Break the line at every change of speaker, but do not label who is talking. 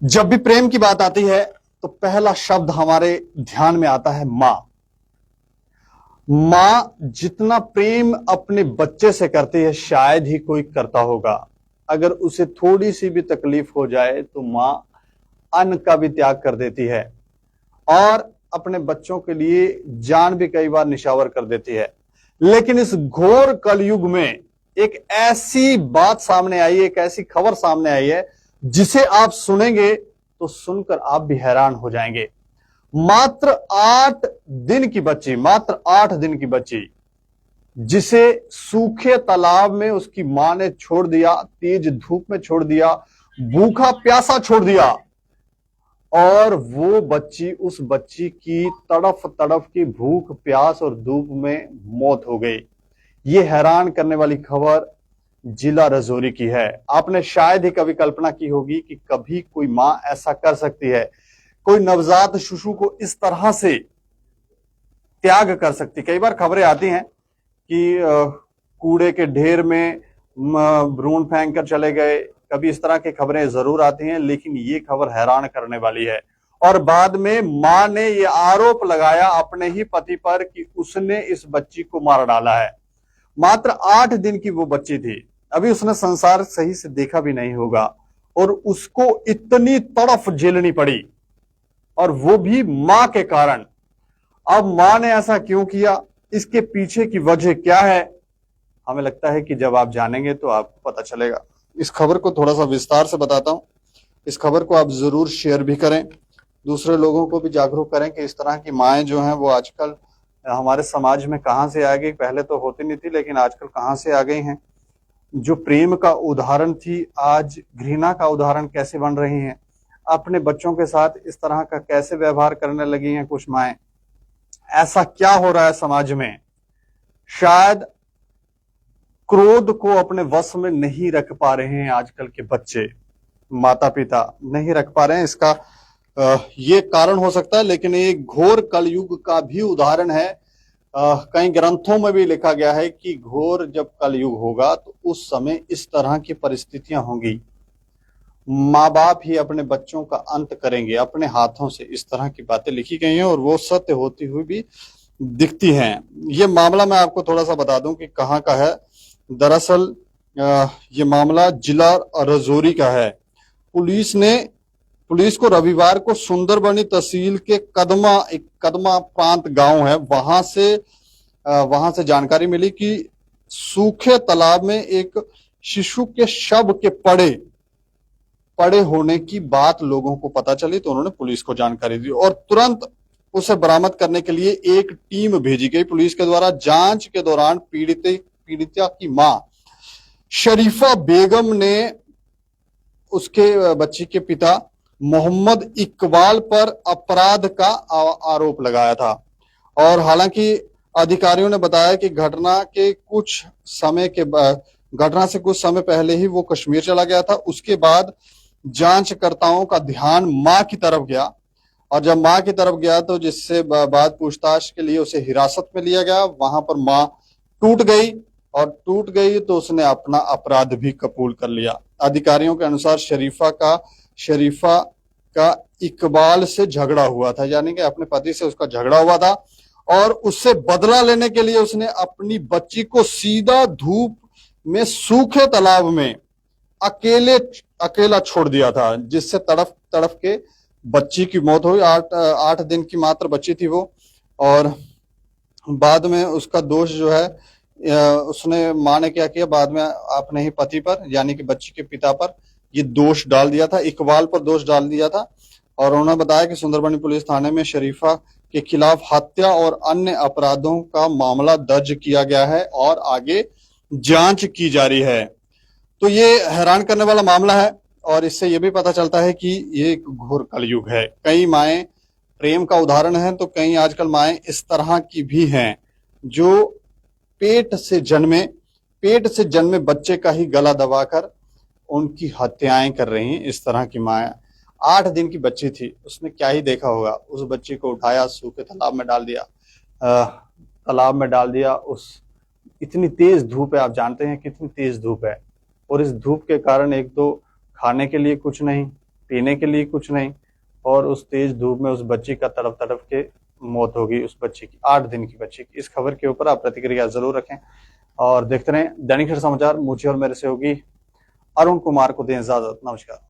जब भी प्रेम की बात आती है तो पहला शब्द हमारे ध्यान में आता है मां। मां जितना प्रेम अपने बच्चे से करती है शायद ही कोई करता होगा। अगर उसे थोड़ी सी भी तकलीफ हो जाए तो मां अन्न का भी त्याग कर देती है और अपने बच्चों के लिए जान भी कई बार निछावर कर देती है। लेकिन इस घोर कलयुग में एक ऐसी बात सामने आई, एक ऐसी खबर सामने आई है जिसे आप सुनेंगे तो सुनकर आप भी हैरान हो जाएंगे। मात्र 8 दिन की बच्ची जिसे सूखे तालाब में उसकी मां ने छोड़ दिया, तेज धूप में छोड़ दिया, भूखा प्यासा छोड़ दिया और वो बच्ची, उस बच्ची की तड़फ तड़फ की भूख प्यास और धूप में मौत हो गई। ये हैरान करने वाली खबर जिला राजौरी की है। आपने शायद ही कभी कल्पना की होगी कि कभी कोई मां ऐसा कर सकती है, कोई नवजात शिशु को इस तरह से त्याग कर सकती। कई बार खबरें आती हैं कि कूड़े के ढेर में भ्रूण फेंक कर चले गए, कभी इस तरह की खबरें जरूर आती हैं, लेकिन ये खबर हैरान करने वाली है। और बाद में मां ने ये आरोप लगाया अपने ही पति पर कि उसने इस बच्ची को मार डाला है। मात्र 8 दिन की वो बच्ची थी, अभी उसने संसार सही से देखा भी नहीं होगा और उसको इतनी तड़फ झेलनी पड़ी, और वो भी मां के कारण। अब मां ने ऐसा क्यों किया, इसके पीछे की वजह क्या है, हमें लगता है कि जब आप जानेंगे तो आपको पता चलेगा। इस खबर को थोड़ा सा विस्तार से बताता हूं। इस खबर को आप जरूर शेयर भी करें, दूसरे लोगों को भी जागरूक करें कि इस तरह की माएं जो हैं वो आजकल हमारे समाज में कहां से आ गई। पहले तो होती नहीं थी, लेकिन आजकल कहां से आ गई हैं। जो प्रेम का उदाहरण थी आज घृणा का उदाहरण कैसे बन रही हैं। अपने बच्चों के साथ इस तरह का कैसे व्यवहार करने लगी हैं कुछ माएं। ऐसा क्या हो रहा है समाज में। शायद क्रोध को अपने वश में नहीं रख पा रहे हैं आजकल के बच्चे, माता पिता नहीं रख पा रहे हैं। इसका ये कारण हो सकता है, लेकिन ये घोर कलयुग का भी उदाहरण है। कई ग्रंथों में भी लिखा गया है कि घोर जब कलयुग होगा तो उस समय इस तरह की परिस्थितियां होंगी। माँ बाप ही अपने बच्चों का अंत करेंगे अपने हाथों से, इस तरह की बातें लिखी गई हैं और वो सत्य होती हुई भी दिखती हैं। ये मामला मैं आपको थोड़ा सा बता दूं कि कहाँ का है। दरअसल ये मामला जिला राजौरी का है। पुलिस को रविवार को सुंदरबनी तहसील के कदमा प्रांत गांव है, वहां से जानकारी मिली कि सूखे तालाब में एक शिशु के शव के पड़े होने की बात लोगों को पता चली, तो उन्होंने पुलिस को जानकारी दी और तुरंत उसे बरामद करने के लिए एक टीम भेजी गई। पुलिस के द्वारा जांच के दौरान पीड़िता की मां शरीफा बेगम ने उसके बच्ची के पिता मोहम्मद इकबाल पर अपराध का आरोप लगाया था। और हालांकि अधिकारियों ने बताया कि घटना से कुछ समय पहले ही वो कश्मीर चला गया था। उसके बाद जांचकर्ताओं का ध्यान मां की तरफ गया, और जब मां की तरफ गया तो जिससे बाद पूछताछ के लिए उसे हिरासत में लिया गया। वहां पर मां टूट गई तो उसने अपना अपराध भी कबूल कर लिया। अधिकारियों के अनुसार शरीफा का इकबाल से झगड़ा हुआ था, यानी कि अपने पति से उसका झगड़ा हुआ था और उससे बदला लेने के लिए उसने अपनी बच्ची को सीधा धूप में सूखे तालाब में अकेला छोड़ दिया था, जिससे तड़फ तड़फ के बच्ची की मौत हुई। 8 दिन की मात्र बच्ची थी वो, और बाद में उसका दोष जो है उसने मां ने क्या किया, बाद में अपने ही पति पर यानी कि बच्ची के पिता पर ये दोष डाल दिया था, इकबाल पर दोष डाल दिया था। और उन्होंने बताया कि सुंदरबनी पुलिस थाने में शरीफा के खिलाफ हत्या और अन्य अपराधों का मामला दर्ज किया गया है और आगे जांच की जा रही है। तो ये हैरान करने वाला मामला है और इससे ये भी पता चलता है कि ये एक घोर कलयुग है। कई माएं प्रेम का उदाहरण है, तो कई आजकल माएं इस तरह की भी हैं जो पेट से जन्मे बच्चे का ही गला दबाकर उनकी हत्याएं कर रही हैं। इस तरह की माएं, 8 दिन की बच्ची थी, उसने क्या ही देखा होगा। उस बच्ची को उठाया, सूखे तालाब में डाल दिया। उस इतनी तेज धूप है, आप जानते हैं कितनी तेज धूप है, और इस धूप के कारण एक तो खाने के लिए कुछ नहीं, पीने के लिए कुछ नहीं, और उस तेज धूप में उस बच्ची का तड़प तड़प के मौत होगी, उस बच्ची की, 8 दिन की बच्ची की। इस खबर के ऊपर आप प्रतिक्रिया जरूर रखें और देखते रहें दैनिक सवेरा समाचार। मुझे और मेरे सहयोगी अरुण कुमार को दें इजाजत। नमस्कार।